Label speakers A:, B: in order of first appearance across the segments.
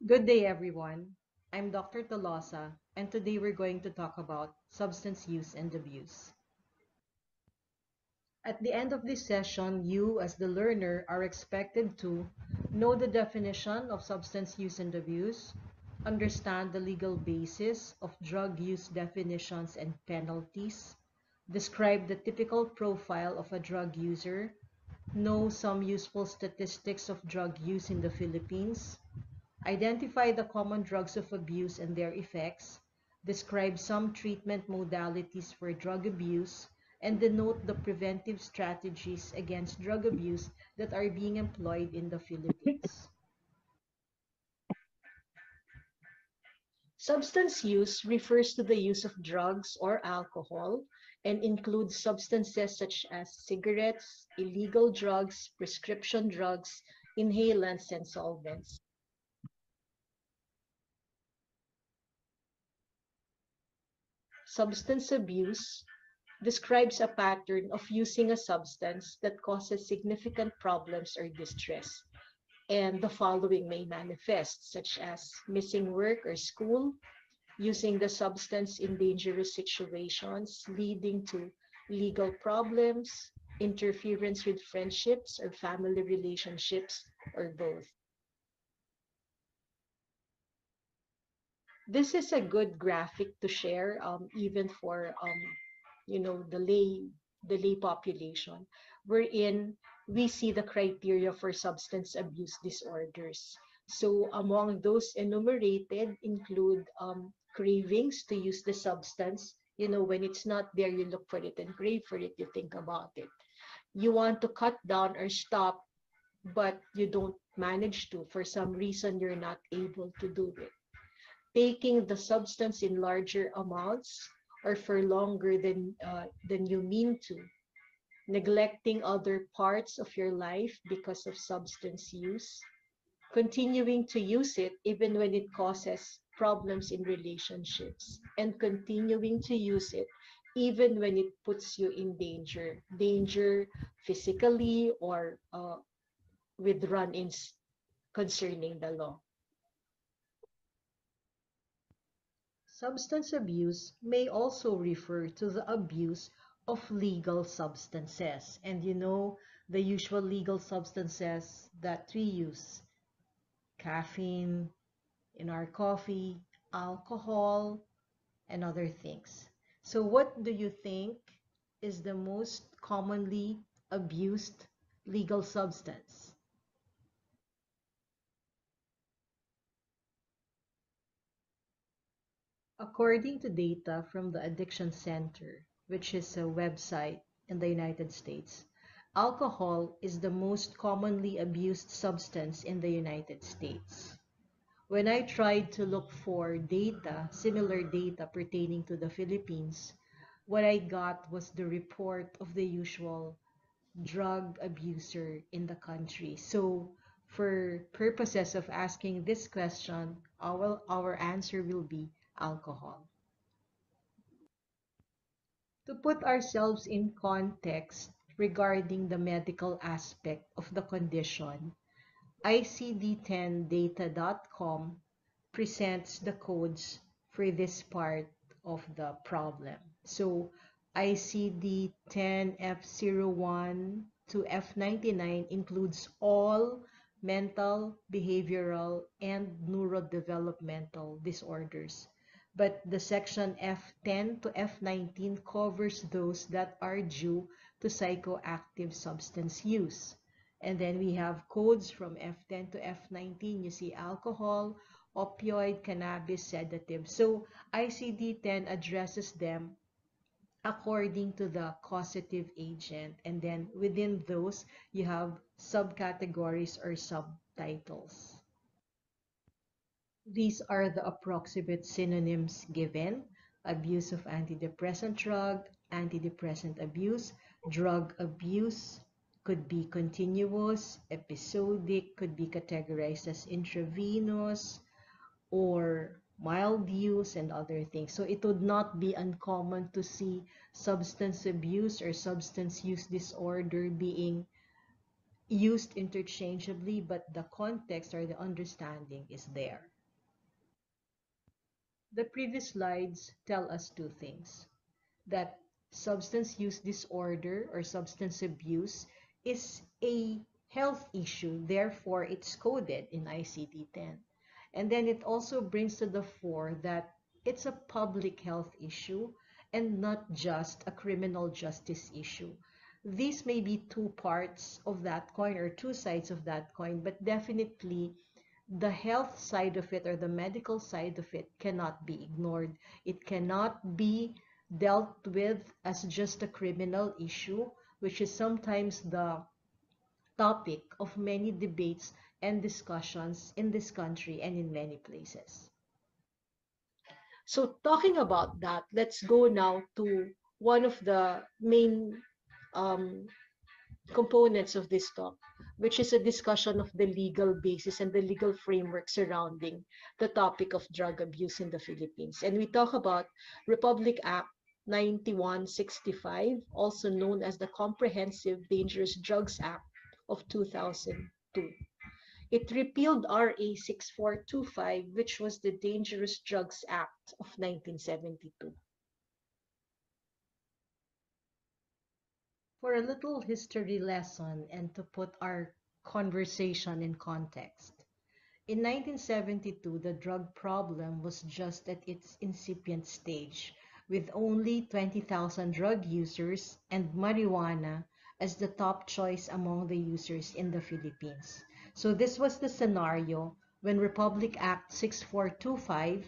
A: Good day, everyone. I'm Dr. Tolosa, and today we're going to talk about substance use and abuse. At the end of this session, you, as the learner, are expected to know the definition of substance use and abuse, understand the legal basis of drug use definitions and penalties, describe the typical profile of a drug user, know some useful statistics of drug use in the Philippines, identify the common drugs of abuse and their effects, describe some treatment modalities for drug abuse, and denote the preventive strategies against drug abuse that are being employed in the Philippines. Substance use refers to the use of drugs or alcohol and includes substances such as cigarettes, illegal drugs, prescription drugs, inhalants, and solvents. Substance abuse describes a pattern of using a substance that causes significant problems or distress. And the following may manifest, such as missing work or school, using the substance in dangerous situations, leading to legal problems, interference with friendships or family relationships, or both. This is a good graphic to share, even for the lay population, wherein we see the criteria for substance abuse disorders. So among those enumerated include cravings to use the substance. When it's not there, you look for it and crave for it, you think about it. You want to cut down or stop, but you don't manage to. For some reason, you're not able to do it. Taking the substance in larger amounts or for longer than you mean to, neglecting other parts of your life because of substance use, continuing to use it even when it causes problems in relationships, and continuing to use it even when it puts you in danger physically or with run-ins concerning the law. Substance abuse may also refer to the abuse of legal substances. And the usual legal substances that we use: caffeine in our coffee, alcohol, and other things. So, what do you think is the most commonly abused legal substance? According to data from the Addiction Center, which is a website in the United States, alcohol is the most commonly abused substance in the United States. When I tried to look for data, similar data pertaining to the Philippines, what I got was the report of the usual drug abuser in the country. So, for purposes of asking this question, our answer will be alcohol. To put ourselves in context regarding the medical aspect of the condition, ICD-10data.com presents the codes for this part of the problem. So ICD-10F01 to F99 includes all mental, behavioral, and neurodevelopmental disorders. But the section F10 to F19 covers those that are due to psychoactive substance use. And then we have codes from F10 to F19. You see alcohol, opioid, cannabis, sedative. So ICD-10 addresses them according to the causative agent. And then within those, you have subcategories or subtitles. These are the approximate synonyms given: abuse of antidepressant drug, antidepressant abuse, drug abuse, could be continuous, episodic, could be categorized as intravenous or mild use, and other things. So it would not be uncommon to see substance abuse or substance use disorder being
B: used interchangeably, but the context or the understanding is there. The previous slides tell us two things: that substance use disorder or substance abuse is a health issue, therefore it's coded in ICD-10. And then it also brings to the fore that it's a public health issue and not just a criminal justice issue. These may be two parts of that coin or two sides of that coin, but definitely the health side of it or the medical side of it cannot be ignored. It cannot be dealt with as just a criminal issue, which is sometimes the topic of many debates and discussions in this country and in many places.
A: So talking about that, let's go now to one of the main um, components of this talk, which is a discussion of the legal basis and the legal framework surrounding the topic of drug abuse in the Philippines. And we talk about Republic Act 9165, also known as the Comprehensive Dangerous Drugs Act of 2002. It repealed RA 6425, which was the Dangerous Drugs Act of 1972.
B: For a little history lesson and to put our conversation in context, in 1972, the drug problem was just at its incipient stage, with only 20,000 drug users and marijuana as the top choice among the users in the Philippines. So this was the scenario when Republic Act 6425,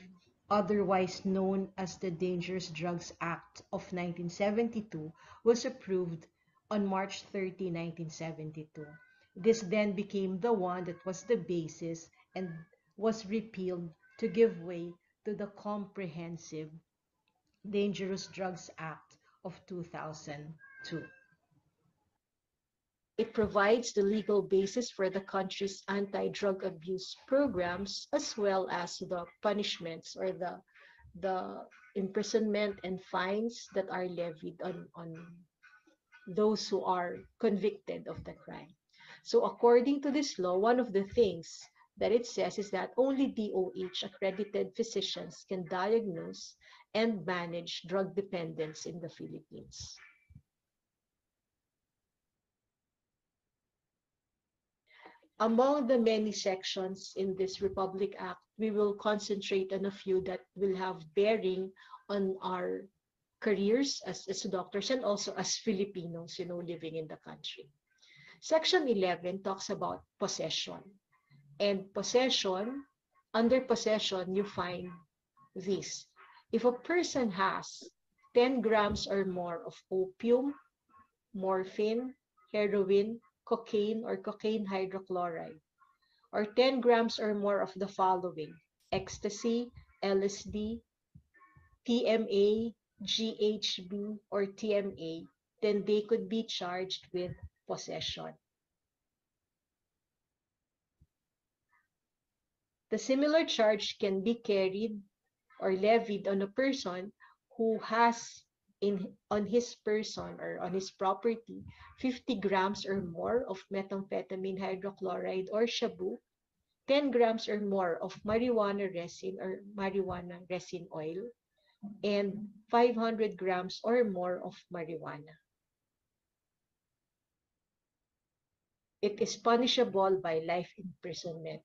B: otherwise known as the Dangerous Drugs Act of 1972, was approved on March 30, 1972. This then became the one that was the basis and was repealed to give way to the Comprehensive Dangerous Drugs Act of 2002.
A: It provides the legal basis for the country's anti-drug abuse programs, as well as the punishments or the imprisonment and fines that are levied on those who are convicted of the crime. So according to this law, one of the things that it says is that only DOH accredited physicians can diagnose and manage drug dependence in the Philippines. Among the many sections in this Republic Act, we will concentrate on a few that will have bearing on our careers as doctors and also as Filipinos, living in the country. Section 11 talks about possession. And possession, under possession, you find this. If a person has 10 grams or more of opium, morphine, heroin, cocaine, or cocaine hydrochloride, or 10 grams or more of the following: ecstasy, LSD, TMA, GHB, or TMA, then they could be charged with possession. The similar charge can be carried or levied on a person who has on his person or on his property 50 grams or more of methamphetamine hydrochloride or shabu, 10 grams or more of marijuana resin or marijuana resin oil, and 500 grams or more of marijuana. It is punishable by life imprisonment.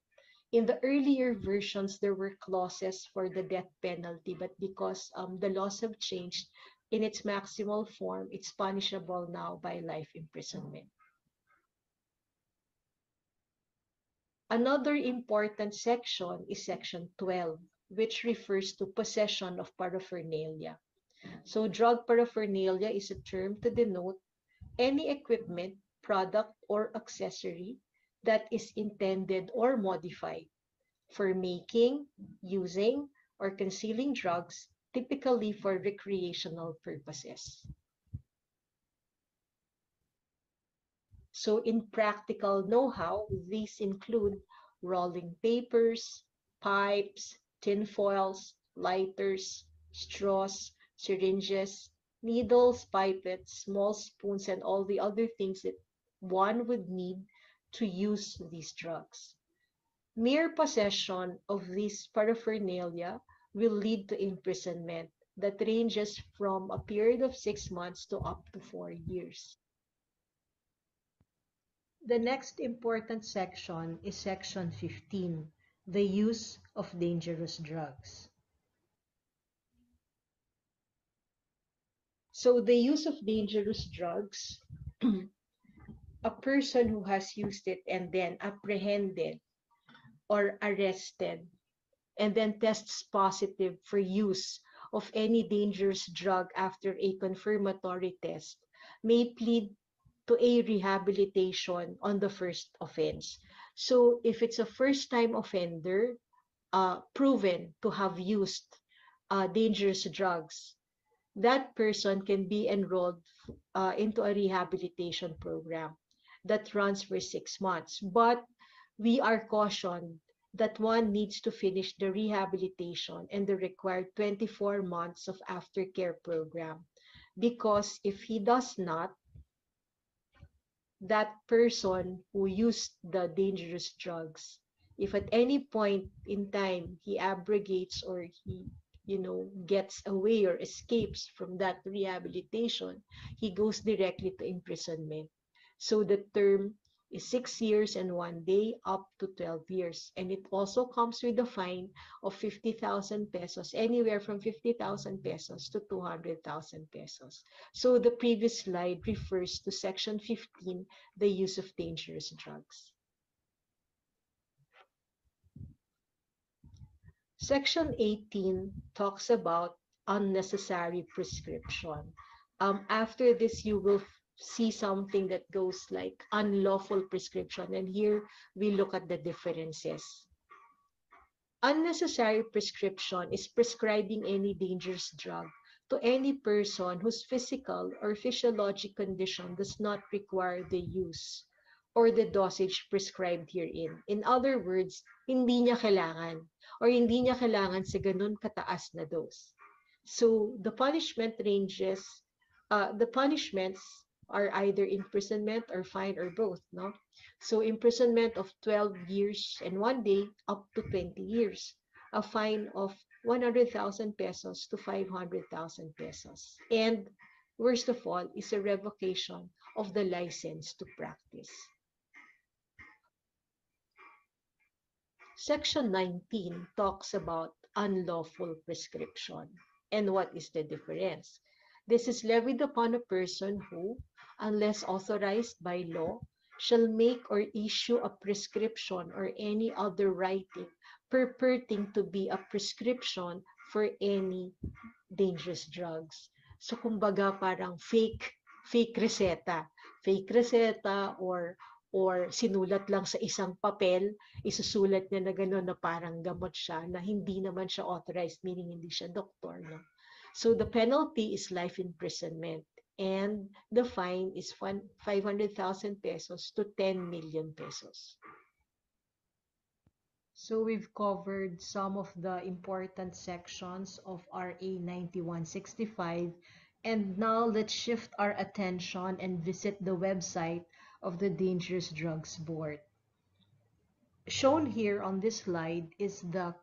A: In the earlier versions, there were clauses for the death penalty, but because the laws have changed in its maximal form, it's punishable now by life imprisonment. Another important section is section 12, which refers to possession of paraphernalia. So drug paraphernalia is a term to denote any equipment, product, or accessory that is intended or modified for making, using, or concealing drugs, typically for recreational purposes. So in practical know-how, these include rolling papers, pipes, tinfoils, lighters, straws, syringes, needles, pipettes, small spoons, and all the other things that one would need to use these drugs. Mere possession of this paraphernalia will lead to imprisonment that ranges from a period of 6 months to up to 4 years.
B: The next important section is Section 15, the use of dangerous drugs.
A: So the use of dangerous drugs, a person who has used it and then apprehended or arrested and then tests positive for use of any dangerous drug after a confirmatory test may plead to a rehabilitation on the first offense. So if it's a first-time offender, proven to have used dangerous drugs, that person can be enrolled into a rehabilitation program that runs for 6 months. But we are cautioned that one needs to finish the rehabilitation and the required 24 months of aftercare program. Because if he does not, that person who used the dangerous drugs, if at any point in time he abrogates or he gets away or escapes from that rehabilitation, he goes directly to imprisonment. So the term is 6 years and 1 day up to 12 years. And it also comes with a fine of 50,000 pesos, anywhere from 50,000 pesos to 200,000 pesos. So the previous slide refers to Section 15, the use of dangerous drugs. Section 18 talks about unnecessary prescription. After this, you will see something that goes like unlawful prescription, and here we look at the differences. Unnecessary prescription is prescribing any dangerous drug to any person whose physical or physiologic condition does not require the use or the dosage prescribed herein. In other words, hindi niya kailangan or hindi niya kailangan sa ganun kataas na dose. So the punishments are either imprisonment or fine or both, no? So imprisonment of 12 years and 1 day up to 20 years. A fine of 100,000 pesos to 500,000 pesos. And worst of all is a revocation of the license to practice. Section 19 talks about unlawful prescription. And what is the difference? This is levied upon a person who, unless authorized by law, shall make or issue a prescription or any other writing purporting to be a prescription for any dangerous drugs. So kumbaga parang fake reseta. Fake reseta or sinulat lang sa isang papel, isusulat niya na gano'n na parang gamot siya na hindi naman siya authorized, meaning hindi siya doktor, no? So the penalty is life imprisonment and the fine is 500,000 pesos to 10 million pesos.
B: So we've covered some of the important sections of RA 9165, and now let's shift our attention and visit the website of the Dangerous Drugs Board. Shown here on this slide is the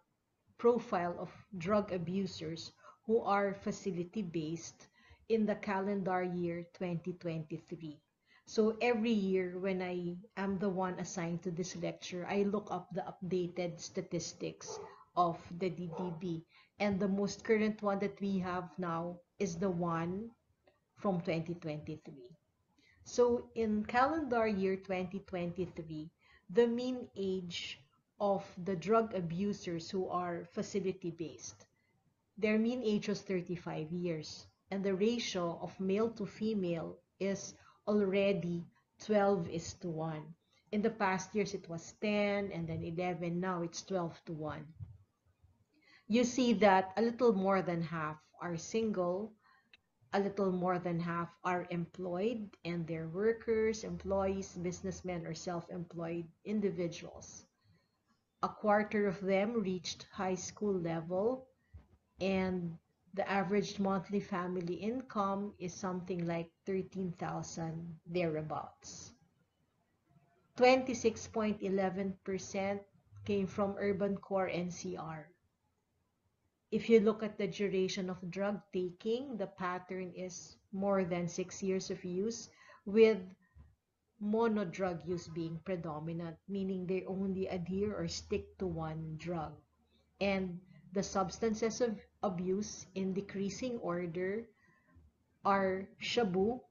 B: profile of drug abusers who are facility-based in the calendar year 2023. So every year when I am the one assigned to this lecture, I look up the updated statistics of the DDB. And the most current one that we have now is the one from 2023. So in calendar year 2023, the mean age of the drug abusers who are facility-based, their mean age was 35 years. And the ratio of male to female is already 12:1. In the past years, it was 10 and then 11. Now it's 12:1. You see that a little more than half are single, a little more than half are employed, and they're workers, employees, businessmen, or self-employed individuals. A quarter of them reached high school level, and the average monthly family income is something like 13,000 thereabouts. 26.11% came from urban core NCR. If you look at the duration of drug taking, the pattern is more than 6 years of use, with monodrug use being predominant, meaning they only adhere or stick to one drug. And the substances of abuse in decreasing order are shabu,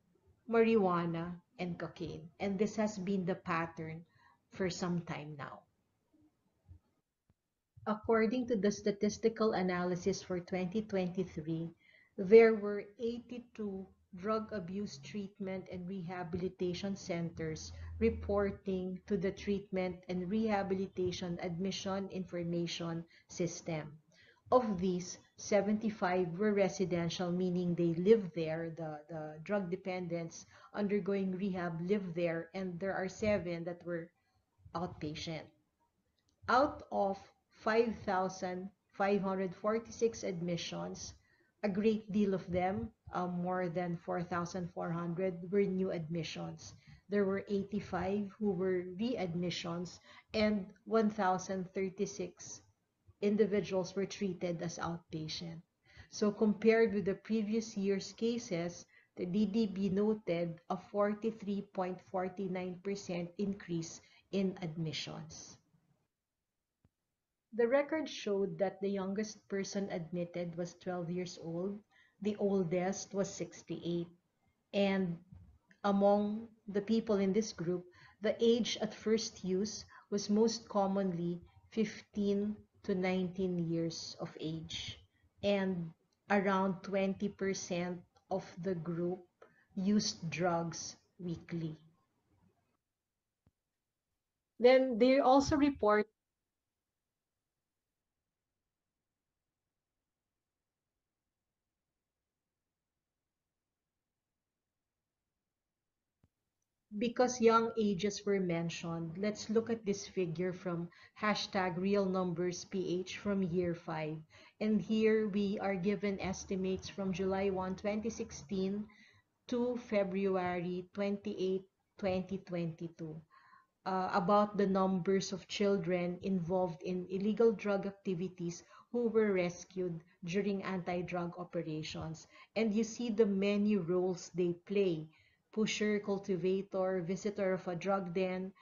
B: marijuana, and cocaine. And this has been the pattern for some time now. According to the statistical analysis for 2023, there were 82 drug abuse treatment and rehabilitation centers reporting to the Treatment and Rehabilitation Admission Information System. Of these, 75 were residential, meaning they live there, the drug dependents undergoing rehab live there, and there are 7 that were outpatient. Out of 5,546 admissions, a great deal of them, more than 4,400, were new admissions. There were 85 who were readmissions, and 1,036 individuals were treated as outpatient. So compared with the previous year's cases, the DDB noted a 43.49% increase in admissions. The record showed that the youngest person admitted was 12 years old, the oldest was 68, and among the people in this group, the age at first use was most commonly 15 to 19 years of age, and around 20% of the group used drugs weekly.
A: Then they also report
B: Because young ages were mentioned, let's look at this figure from hashtag real numbers PH from year 5. And here we are given estimates from July 1, 2016 to February 28, 2022, about the numbers of children involved in illegal drug activities who were rescued during anti-drug operations. And you see the many roles they play: pusher, cultivator, visitor of a drug den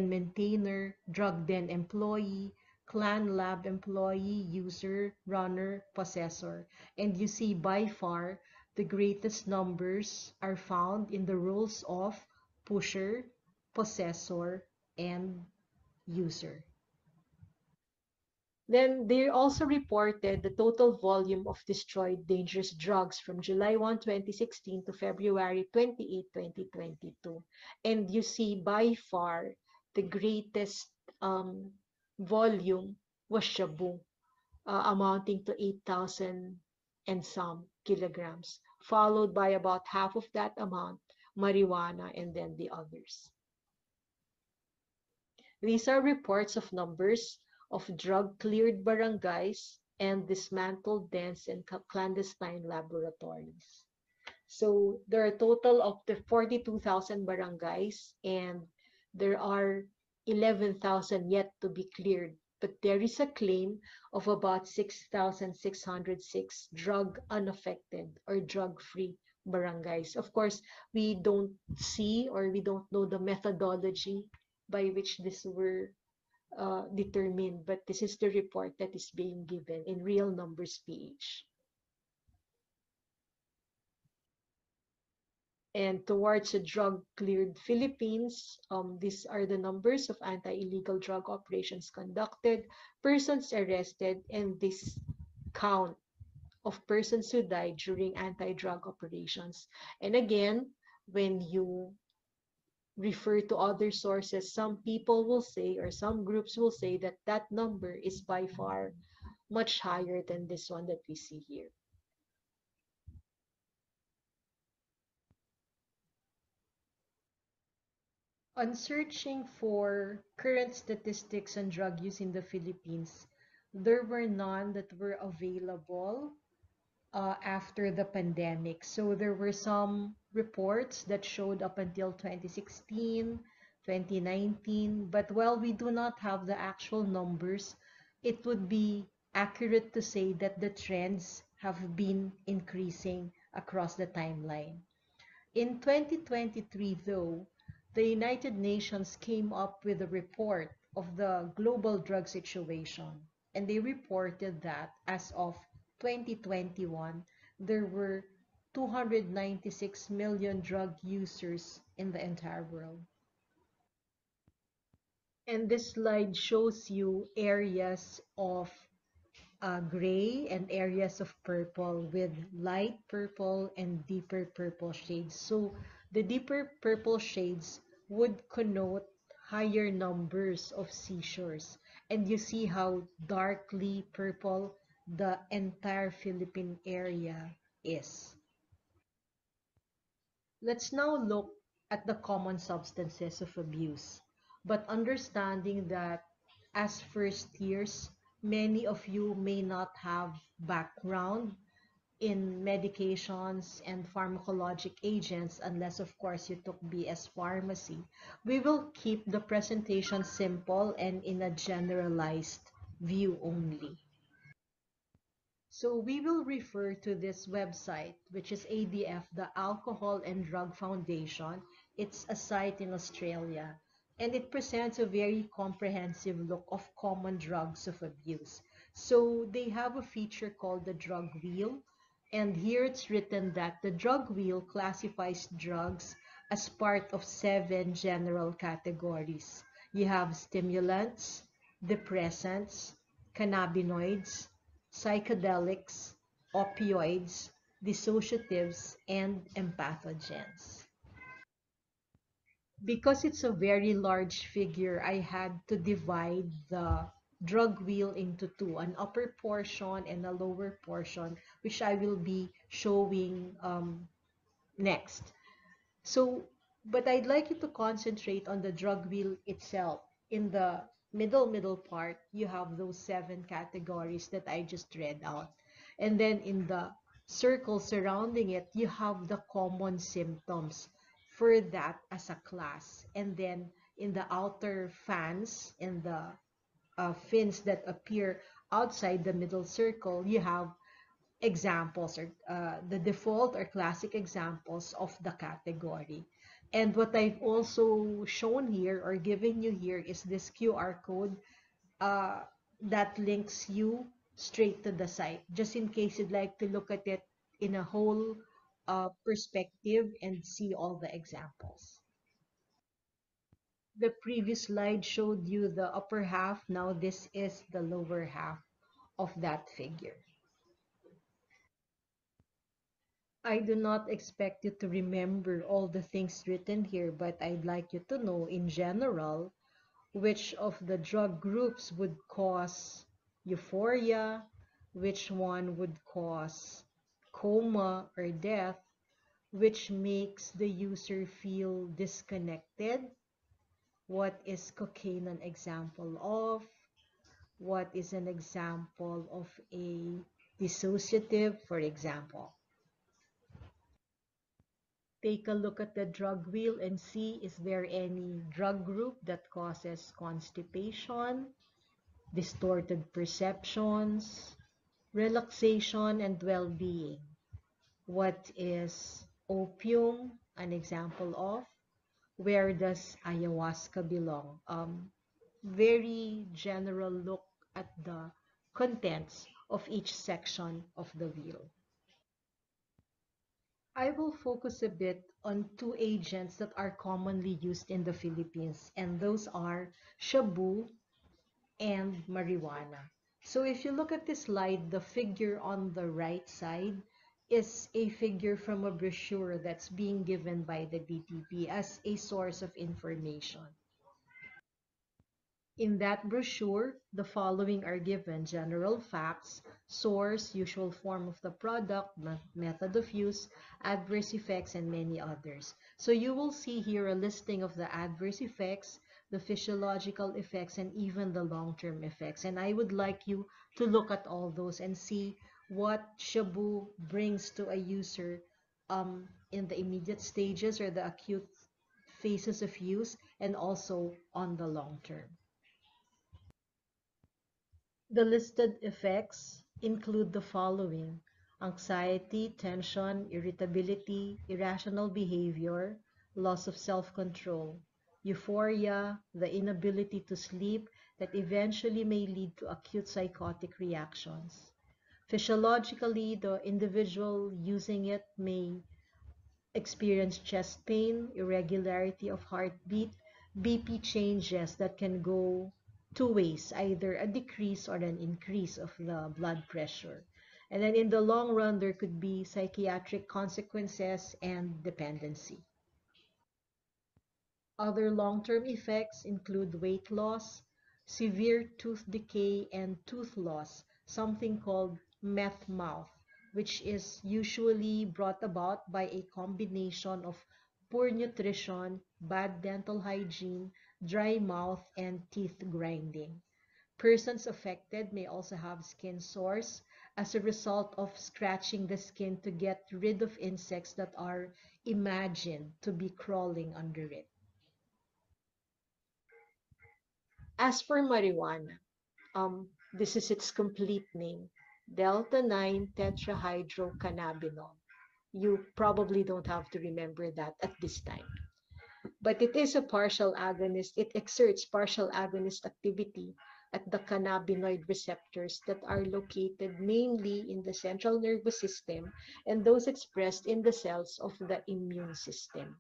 B: maintainer, drug den employee, clan lab employee, user, runner, possessor. And you see by far the greatest numbers are found in the roles of pusher, possessor, and user.
A: Then they also reported the total volume of destroyed dangerous drugs from July 1, 2016 to February 28, 2022. And you see by far the greatest um, volume was shabu, amounting to 8,000 and some kilograms, followed by about half of that amount marijuana, and then the others. These are reports of numbers of drug-cleared barangays and dismantled dens and clandestine laboratories. So there are a total of the 42,000 barangays, and there are 11,000 yet to be cleared. But there is a claim of about 6,606 drug unaffected or drug-free barangays. Of course, we don't see or we don't know the methodology by which these were determined, but this is the report that is being given in real numbers PH. And towards a drug-cleared Philippines, these are the numbers of anti-illegal drug operations conducted, persons arrested, and this count of persons who died during anti-drug operations. And again, when you refer to other sources, some people will say, or some groups will say, that that number is by far much higher than this one that we see here.
B: On searching for current statistics on drug use in the Philippines, there were none that were available after the pandemic. So there were some reports that showed up until 2016, 2019. But while we do not have the actual numbers, it would be accurate to say that the trends have been increasing across the timeline. In 2023, though, the United Nations came up with a report of the global drug situation, and they reported that as of 2021, there were 296 million drug users in the entire world. And this slide shows you areas of gray and areas of purple with light purple and deeper purple shades. So the deeper purple shades would connote higher numbers of seizures. And you see how darkly purple the entire Philippine area is. Let's now look at the common substances of abuse, but understanding that as first years, many of you may not have background in medications and pharmacologic agents unless of course you took BS Pharmacy. We will keep the presentation simple and in a generalized view only. So we will refer to this website, which is ADF, the Alcohol and Drug Foundation. It's a site in Australia, and it presents a very comprehensive look of common drugs of abuse. So they have a feature called the drug wheel, and here it's written that the drug wheel classifies drugs as part of 7 general categories. You have stimulants, depressants, cannabinoids, psychedelics, opioids, dissociatives, and empathogens. Because it's a very large figure, I had to divide the drug wheel into two, an upper portion and a lower portion, which I will be showing next. So, but I'd like you to concentrate on the drug wheel itself. In the middle part, you have those 7 categories that I just read out. And then in the circle surrounding it, you have the common symptoms for that as a class. And then in the outer fans and the fins that appear outside the middle circle, you have examples or the default or classic examples of the category. And what I've also shown here or given you here is this QR code uh, that links you straight to the site, just in case you'd like to look at it in a whole perspective and see all the examples. The previous slide showed you the upper half. Now this is the lower half of that figure. I do not expect you to remember all the things written here, but I'd like you to know in general which of the drug groups would cause euphoria, which one would cause coma or death, which makes the user feel disconnected, what is cocaine an example of, what is an example of a dissociative, for example. Take a look at the drug wheel and see is there any drug group that causes constipation, distorted perceptions, relaxation, and well-being. What is opium an example of? Where does ayahuasca belong? Very general look at the contents of each section of the wheel. I will focus a bit on 2 agents that are commonly used in the Philippines, and those are shabu and marijuana. So if you look at this slide, the figure on the right side is a figure from a brochure that's being given by the DTP as a source of information. In that brochure, the following are given: general facts, source, usual form of the product, method of use, adverse effects, and many others. So you will see here a listing of the adverse effects, the physiological effects, and even the long-term effects. And I would like you to look at all those and see what shabu brings to a user in the immediate stages or the acute phases of use and also on the long term. The listed effects include the following: anxiety, tension, irritability, irrational behavior, loss of self-control, euphoria, the inability to sleep that eventually may lead to acute psychotic reactions. Physiologically, the individual using it may experience chest pain, irregularity of heartbeat, BP changes that can go two ways, either a decrease or an increase of the blood pressure. And then in the long run, there could be psychiatric consequences and dependency. Other long-term effects include weight loss, severe tooth decay, and tooth loss, something called meth mouth, which is usually brought about by a combination of poor nutrition, bad dental hygiene, dry mouth, and teeth grinding. Persons affected may also have skin sores as a result of scratching the skin to get rid of insects that are imagined to be crawling under it.
A: As for marijuana, this is its complete name, delta 9 tetrahydrocannabinol. You probably don't have to remember that at this time. But it is a partial agonist. It exerts partial agonist activity at the cannabinoid receptors that are located mainly in the central nervous system and those expressed in the cells of the immune system.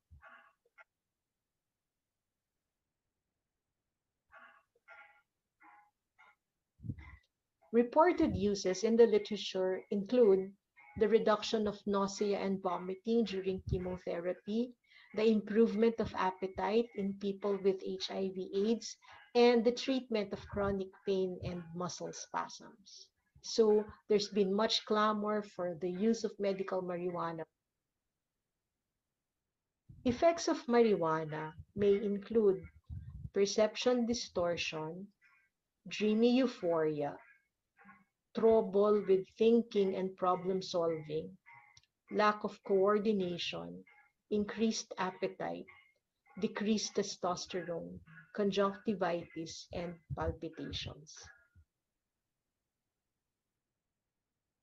A: Reported uses in the literature include the reduction of nausea and vomiting during chemotherapy, the improvement of appetite in people with HIV/AIDS, and the treatment of chronic pain and muscle spasms. So there's been much clamor for the use of medical marijuana. Effects of marijuana may include perception distortion, dreamy euphoria, trouble with thinking and problem solving, lack of coordination, increased appetite, decreased testosterone, conjunctivitis, and palpitations.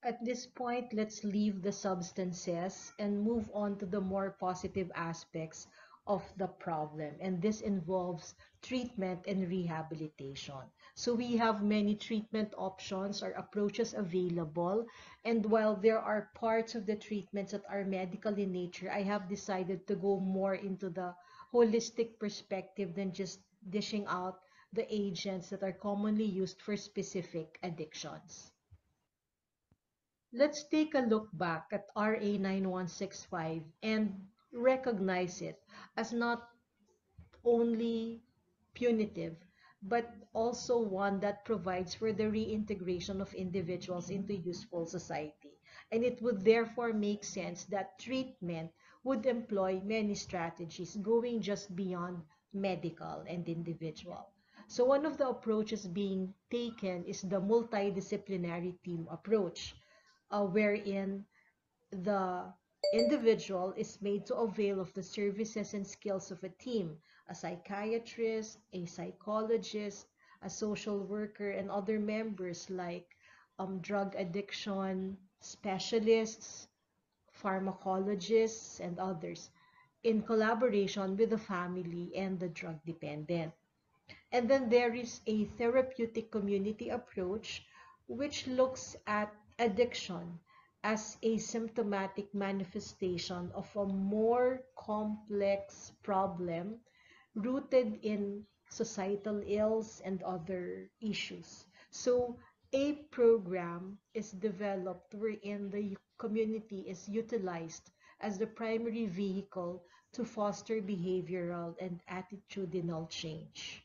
B: At this point, let's leave the substances and move on to the more positive aspects of the problem. And this involves treatment and rehabilitation. So we have many treatment options or approaches available. And while there are parts of the treatments that are medical in nature, I have decided to go more into the holistic perspective than just dishing out the agents that are commonly used for specific addictions. Let's take a look back at RA 9165 and recognize it as not only punitive, but also one that provides for the reintegration of individuals into useful society. And it would therefore make sense that treatment would employ many strategies going just beyond medical and individual. So one of the approaches being taken is the multidisciplinary team approach, wherein the individual is made to avail of the services and skills of a team, a psychiatrist, a psychologist, a social worker, and other members like drug addiction specialists, pharmacologists, and others, in collaboration with the family and the drug dependent. And then there is a therapeutic community approach, which looks at addiction as a symptomatic manifestation of a more complex problem rooted in societal ills and other issues. So a program is developed wherein the community is utilized as the primary vehicle to foster behavioral and attitudinal change.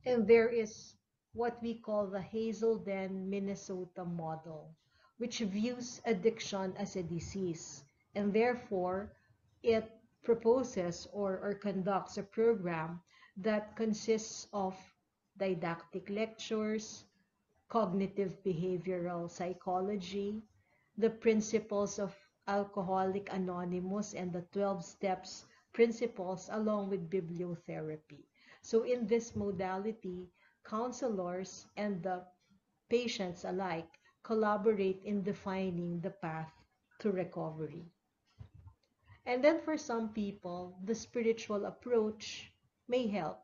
B: And there is what we call the Hazelden, Minnesota model, which views addiction as a disease, and therefore it proposes or conducts a program that consists of didactic lectures, cognitive behavioral psychology, the principles of Alcoholic Anonymous and the 12 steps principles along with bibliotherapy. So in this modality, counselors and the patients alike collaborate in defining the path to recovery. And then for some people, the spiritual approach may help,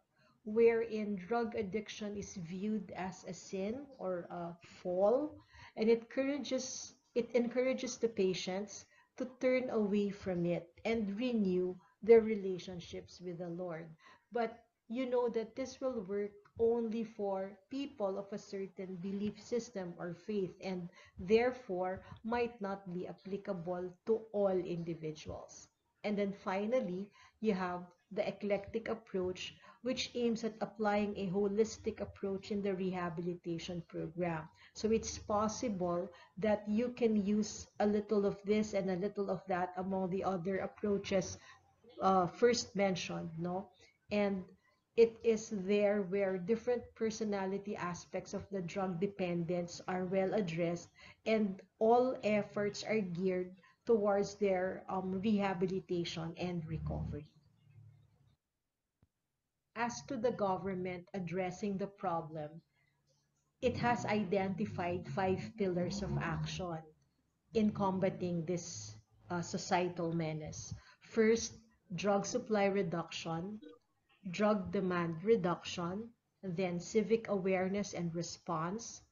B: wherein drug addiction is viewed as a sin or a fall, and it encourages the patients to turn away from it and renew their relationships with the Lord. But you know that this will work only for people of a certain belief system or faith, and therefore might not be applicable to all individuals. And then finally, you have the eclectic approach, which aims at applying a holistic approach in the rehabilitation program. So it's possible that you can use a little of this and a little of that among the other approaches first mentioned, no? And it is there where different personality aspects of the drug dependence are well addressed, and all efforts are geared towards their rehabilitation and recovery. As to the government addressing the problem, it has identified 5 pillars of action in combating this societal menace. First, drug supply reduction, drug demand reduction, then civic awareness and response,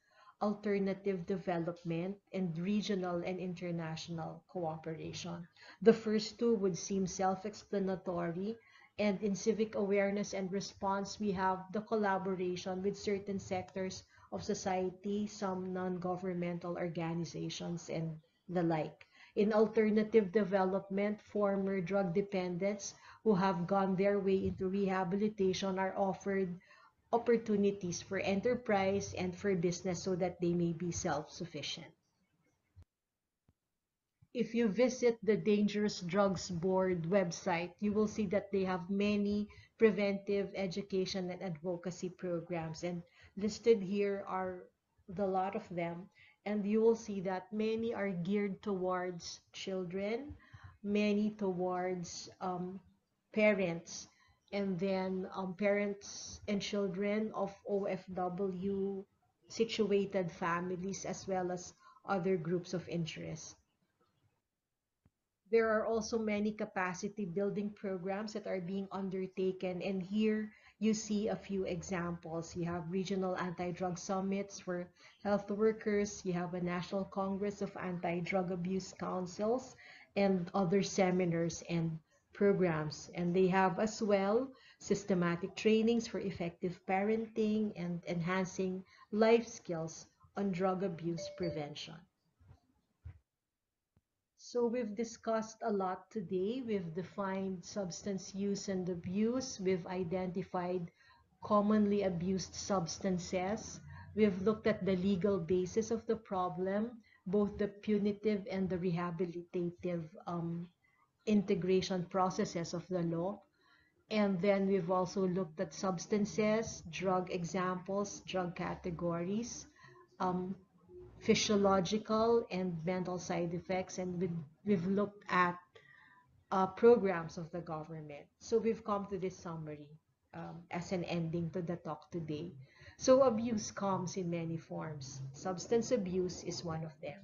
B: alternative development, and regional and international cooperation. The first two would seem self-explanatory, and in civic awareness and response, we have the collaboration with certain sectors of society, some non-governmental organizations, and the like. In alternative development, former drug dependents who have gone their way into rehabilitation are offered opportunities for enterprise and for business so that they may be self-sufficient. If you visit the Dangerous Drugs Board website, you will see that they have many preventive education and advocacy programs, and listed here are the lot of them. And you will see that many are geared towards children, many towards parents, and then parents and children of OFW situated families, as well as other groups of interest. There are also many capacity building programs that are being undertaken, and here you see a few examples. You have regional anti-drug summits for health workers, you have a National Congress of Anti-Drug Abuse Councils, and other seminars and programs. And they have as well systematic trainings for effective parenting and enhancing life skills on drug abuse prevention. So we've discussed a lot today. We've defined substance use and abuse. We've identified commonly abused substances. We've looked at the legal basis of the problem, both the punitive and the rehabilitative integration processes of the law. And then we've also looked at substances, drug examples, drug categories, um, physiological and mental side effects, and we've looked at programs of the government. So we've come to this summary as an ending to the talk today. So abuse comes in many forms. Substance abuse is one of them.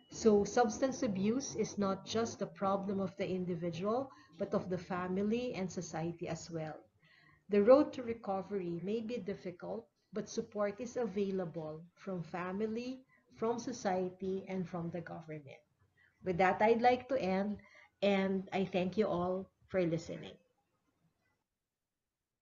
B: So substance abuse is not just a problem of the individual, but of the family and society as well. The road to recovery may be difficult, but support is available from family, from society, and from the government. With that, I'd like to end, and I thank you all for listening.